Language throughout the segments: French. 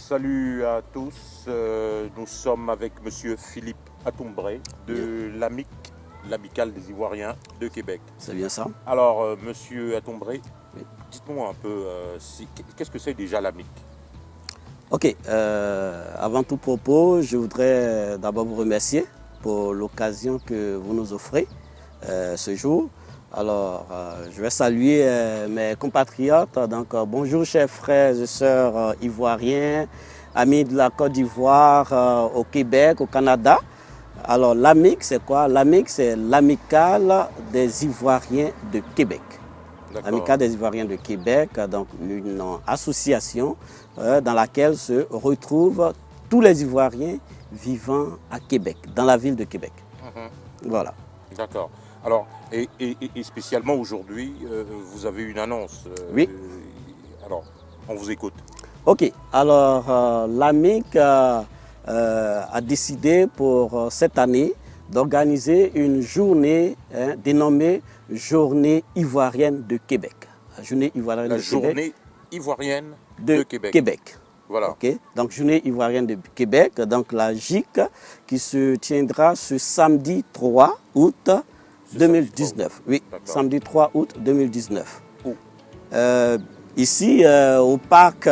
Salut à tous, nous sommes avec Monsieur Philippe Atombré de l'AMIC, l'Amicale des Ivoiriens de Québec. C'est bien ça. Alors, Monsieur Atombré, Oui. dites-moi un peu, qu'est-ce que c'est déjà l'AMIC? Ok, avant tout propos, je voudrais d'abord vous remercier pour l'occasion que vous nous offrez ce jour. Alors, je vais saluer mes compatriotes. Donc, bonjour chers frères et sœurs ivoiriens, amis de la Côte d'Ivoire, au Québec, au Canada. Alors, l'AMIC, c'est quoi? L'AMIC, c'est l'Amicale des Ivoiriens de Québec. L'Amicale des Ivoiriens de Québec, donc une association dans laquelle se retrouvent tous les Ivoiriens vivant à Québec, dans la ville de Québec. Voilà. D'accord. Alors, et spécialement aujourd'hui, vous avez une annonce. Oui. Alors, on vous écoute. Ok, alors l'AMIC a décidé pour cette année d'organiser une journée dénommée Journée ivoirienne de Québec. La journée ivoirienne La de journée Québec ivoirienne de Québec. Québec. Voilà. Okay. Donc, journée ivoirienne de Québec, donc la GIC qui se tiendra ce samedi 3 août 2019. Oui, samedi 3 août 2019. Où? Ici, au parc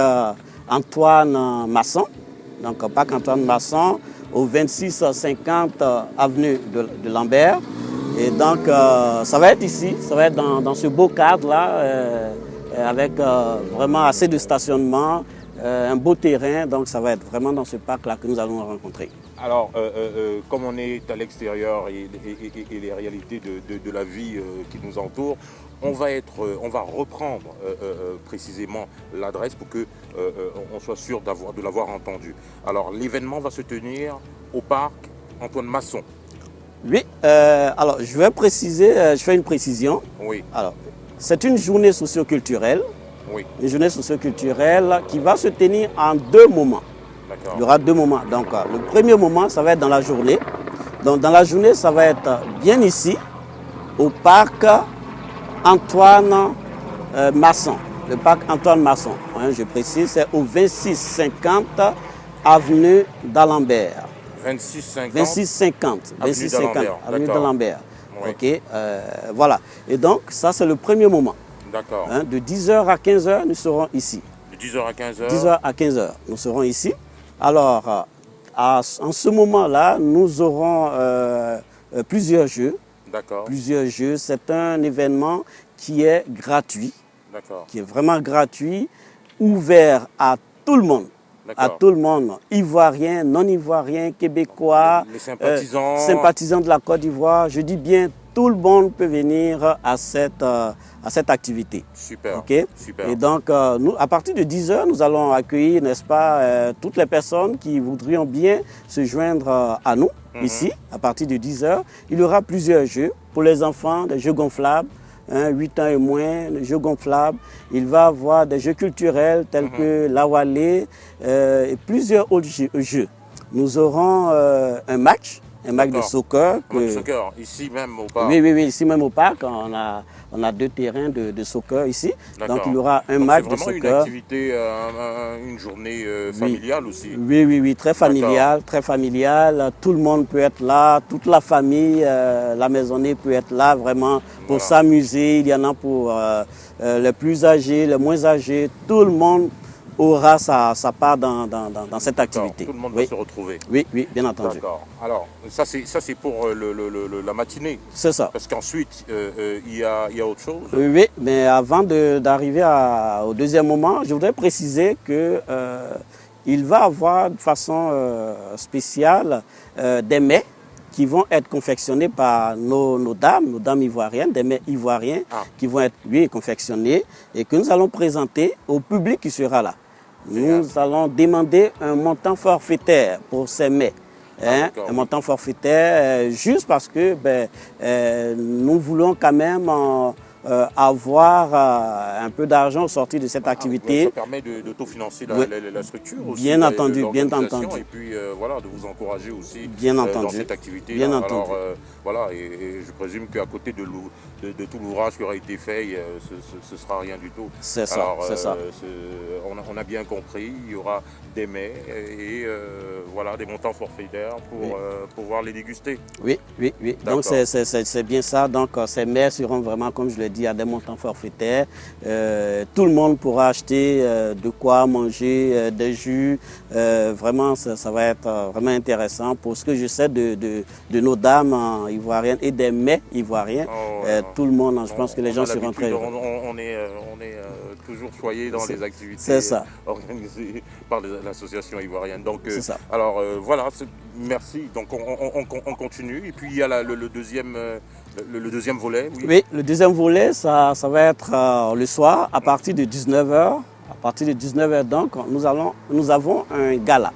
Antoine Masson. Donc, au parc Antoine Masson, au 2650 avenue de Lambert. Et donc, ça va être ici, ça va être dans ce beau cadre-là, avec vraiment assez de stationnement, un beau terrain. Donc, ça va être vraiment dans ce parc-là que nous allons nous rencontrer. Alors, comme on est à l'extérieur et les réalités de la vie qui nous entoure, on va reprendre précisément l'adresse pour que on soit sûr de l'avoir entendu. Alors, l'événement va se tenir au parc Antoine Masson. Oui, alors je vais préciser, je fais une précision. Oui. Alors, c'est une journée socio-culturelle. Oui. Une journée socio-culturelle qui va se tenir en deux moments. Il y aura deux moments. Donc, le premier moment, ça va être dans la journée. Donc, dans la journée, ça va être bien ici, au parc Antoine Masson. Le parc Antoine Masson, hein, je précise, c'est au 2650 avenue d'Alembert. 2650 avenue d'Alembert. Oui. Ok, voilà. Et donc, ça, c'est le premier moment. D'accord. Hein, de 10h à 15h, nous serons ici. De 10h à 15h 10h à 15h, nous serons ici. Alors, en ce moment-là, nous aurons plusieurs jeux. D'accord. Plusieurs jeux. C'est un événement qui est gratuit. D'accord. Qui est vraiment gratuit, ouvert à tout le monde. À tout le monde, ivoirien, non-ivoirien, québécois, les sympathisants. Sympathisants de la Côte d'Ivoire. Je dis bien, tout le monde peut venir à cette activité. Super. Okay? Super. Et donc, nous, à partir de 10h, nous allons accueillir, n'est-ce pas, toutes les personnes qui voudrions bien se joindre à nous, ici, à partir de 10h. Il y aura plusieurs jeux pour les enfants, des jeux gonflables. 8 ans et moins, des jeux gonflables. Il va y avoir des jeux culturels tels que l'awalé et plusieurs autres jeux. Nous aurons un match de soccer. De soccer, ici même au parc. Oui, ici même au parc. On a deux terrains de soccer ici. Donc il y aura un match de soccer. C'est vraiment une activité, une journée familiale aussi. Oui, très familiale, très familiale. Tout le monde peut être là, toute la famille, la maisonnée peut être là vraiment pour s'amuser. Il y en a pour les plus âgés, les moins âgés. Tout le monde aura sa part dans cette activité. Tout le monde va se retrouver. Oui, bien entendu. D'accord. Alors, ça c'est pour la matinée. C'est ça. Parce qu'ensuite, il y a autre chose. Oui, mais avant d'arriver au deuxième moment, je voudrais préciser que il va avoir de façon spéciale des mets qui vont être confectionnés par nos dames ivoiriennes, des mets ivoiriens qui vont être confectionnés et que nous allons présenter au public qui sera là. Nous allons demander un montant forfaitaire pour ces mets. Un montant forfaitaire juste parce que nous voulons quand même avoir un peu d'argent sorti de cette activité. Ça permet d'autofinancer la structure aussi. Bien entendu, bien entendu. Et puis voilà, de vous encourager aussi bien entendu. Dans cette activité. Bien Alors, entendu. Voilà, et je présume qu'à côté de tout l'ouvrage qui aura été fait, ce sera rien du tout. C'est ça, c'est ça. On a bien compris, il y aura des mets et voilà, des montants forfaitaires pour pouvoir les déguster. Oui. Donc c'est bien ça. Donc ces mets seront vraiment, comme je l'ai dit, à des montants forfaitaires. Tout le monde pourra acheter de quoi manger, des jus. Vraiment, ça va être vraiment intéressant pour ce que je sais de nos dames ivoiriennes et des mets ivoiriens. Tout le monde, je pense que les gens seront très heureux. On est toujours choyés dans les activités organisées par l'association ivoirienne. Donc, alors voilà, merci. Donc on continue. Et puis il y a le deuxième volet. Oui, le deuxième volet, ça va être le soir à partir de 19h. À partir de 19h, donc, nous avons un gala.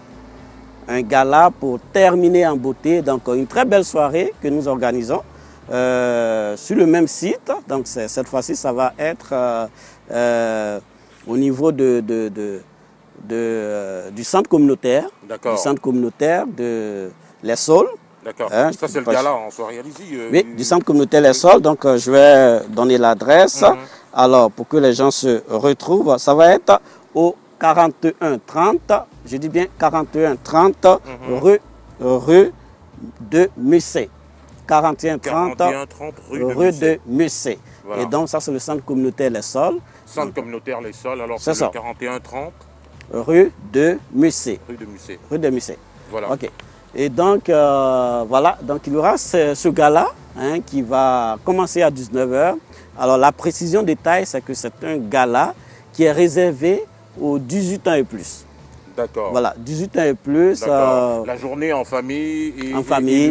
Un gala pour terminer en beauté. Donc une très belle soirée que nous organisons sur le même site. Donc cette fois-ci, ça va être au niveau du centre communautaire. D'accord. Du centre communautaire de Les Saules. D'accord. Ça, c'est le gala en soirée. Allez-y. Oui, du centre communautaire Les Saules. Donc, je vais donner l'adresse. Alors, pour que les gens se retrouvent, ça va être au 4130, je dis bien 4130 rue de Musset. 4130 rue de Musset. Voilà. Et donc, ça, c'est le centre communautaire Les Saules. Centre communautaire Les Saules, alors c'est le 4130 rue de Musset. Rue de Musset. Voilà. OK. Et donc, voilà, donc il y aura ce gala qui va commencer à 19h. Alors, la précision détail, c'est que c'est un gala qui est réservé aux 18 ans et plus. D'accord. Voilà, 18 ans et plus. La journée en famille et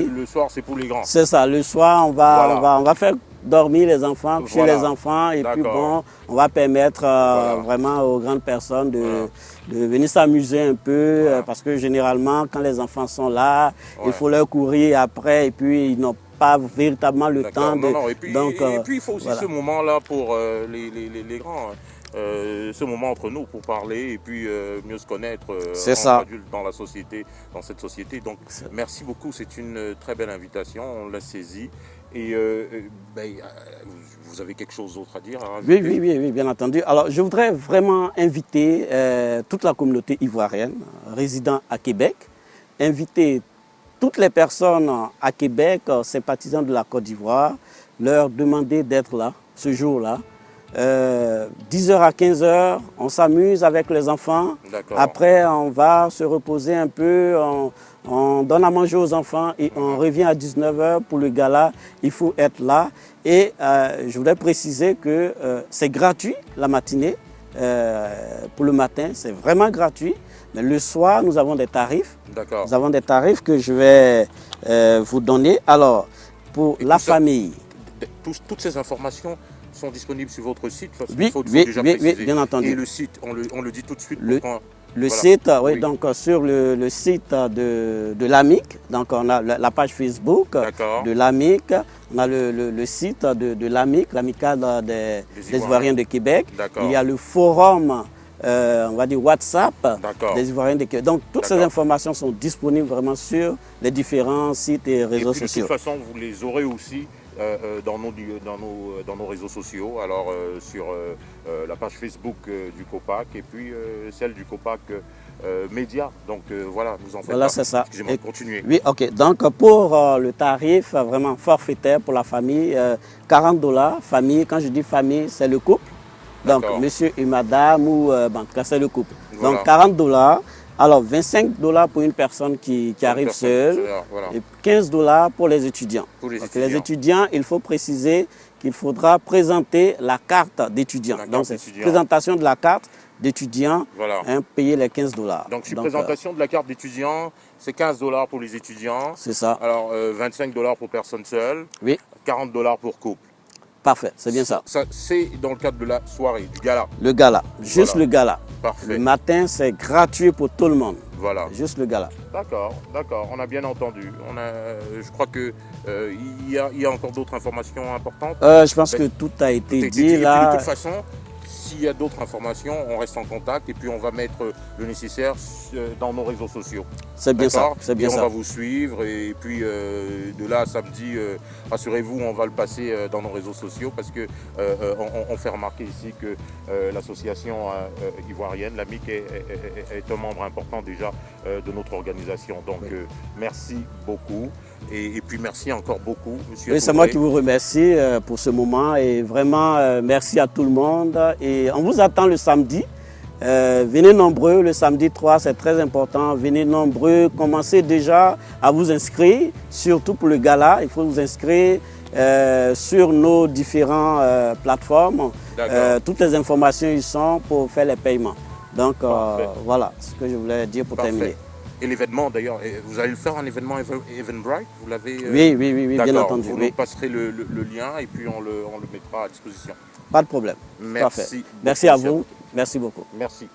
le soir, c'est pour les grands. C'est ça, le soir, on va faire dormir les enfants, coucher les enfants et puis bon, on va permettre vraiment aux grandes personnes de venir s'amuser un peu parce que généralement, quand les enfants sont là, il faut leur courir après et puis ils n'ont pas véritablement le temps de... Et puis il faut aussi ce moment-là pour les grands. Ce moment entre nous pour parler et puis mieux se connaître entre adultes dans la société, dans cette société. Donc merci beaucoup, c'est une très belle invitation, on l'a saisie. Et vous avez quelque chose d'autre à dire? Oui, bien entendu. Alors je voudrais vraiment inviter toute la communauté ivoirienne résidant à Québec, inviter toutes les personnes à Québec, sympathisants de la Côte d'Ivoire, leur demander d'être là, ce jour-là. 10h à 15h, on s'amuse avec les enfants. Après, on va se reposer un peu, on donne à manger aux enfants et on revient à 19h pour le gala. Il faut être là. Et je voudrais préciser que c'est gratuit la matinée. Pour le matin, c'est vraiment gratuit. Mais le soir, nous avons des tarifs. Nous avons des tarifs que je vais vous donner. Alors, pour la famille. Toutes ces informations sont disponibles sur votre site. Oui, bien entendu. Et le site, on le dit tout de suite. Le site, donc sur le site de l'AMIC, donc on a la page Facebook de l'AMIC, on a le site de l'AMIC, l'Amicale des Ivoiriens de Québec. Il y a le forum, on va dire WhatsApp des Ivoiriens de Québec. Donc toutes ces informations sont disponibles vraiment sur les différents sites et réseaux sociaux. De toute façon, vous les aurez aussi dans nos réseaux sociaux, alors sur la page Facebook du COPAC et puis celle du COPAC Média. Donc voilà, nous en faites pas. C'est ça. Excusez-moi, continuez. Oui, ok. Donc pour le tarif vraiment forfaitaire pour la famille, $40. Famille, quand je dis famille, c'est le couple. Donc monsieur et madame ou en tout cas c'est le couple. Donc $40. Alors, $25 pour une personne qui arrive seule et $15 pour les étudiants. Les étudiants, il faut préciser qu'il faudra présenter la carte d'étudiant. Donc, c'est présentation de la carte d'étudiant, payer les $15. Donc, présentation de la carte d'étudiant, c'est $15 pour les étudiants. C'est ça. Alors, $25 pour personne seule. Oui. $40 pour couple. Parfait, c'est bien ça. C'est dans le cadre de la soirée, du gala. Le gala, juste le gala. Parfait. Le matin, c'est gratuit pour tout le monde. Voilà. Juste le gala. D'accord, d'accord, on a bien entendu. Je crois que il y a encore d'autres informations importantes. Je pense Ben, que tout a été Et dit puis de là. toute façon, s'il y a d'autres informations, on reste en contact et puis on va mettre le nécessaire dans nos réseaux sociaux. C'est bien ça, D'accord. c'est bien Et on ça. va vous suivre et puis de là à samedi, rassurez-vous, on va le passer dans nos réseaux sociaux parce que on fait remarquer ici que l'association ivoirienne, l'AMIC, est un membre important déjà de notre organisation. Donc merci beaucoup et puis merci encore beaucoup, monsieur. Oui, c'est moi qui vous remercie pour ce moment et vraiment merci à tout le monde et on vous attend le samedi. Venez nombreux, le samedi 3, c'est très important. Venez nombreux, commencez déjà à vous inscrire, surtout pour le gala. Il faut vous inscrire sur nos différentes plateformes. Toutes les informations y sont pour faire les paiements. Donc voilà ce que je voulais dire pour terminer. Et l'événement d'ailleurs, vous allez le faire un événement Eventbrite, vous l'avez Oui, bien entendu. Vous nous passerez le lien et puis on le mettra à disposition. Pas de problème. Merci. Merci à vous. Merci beaucoup. Merci.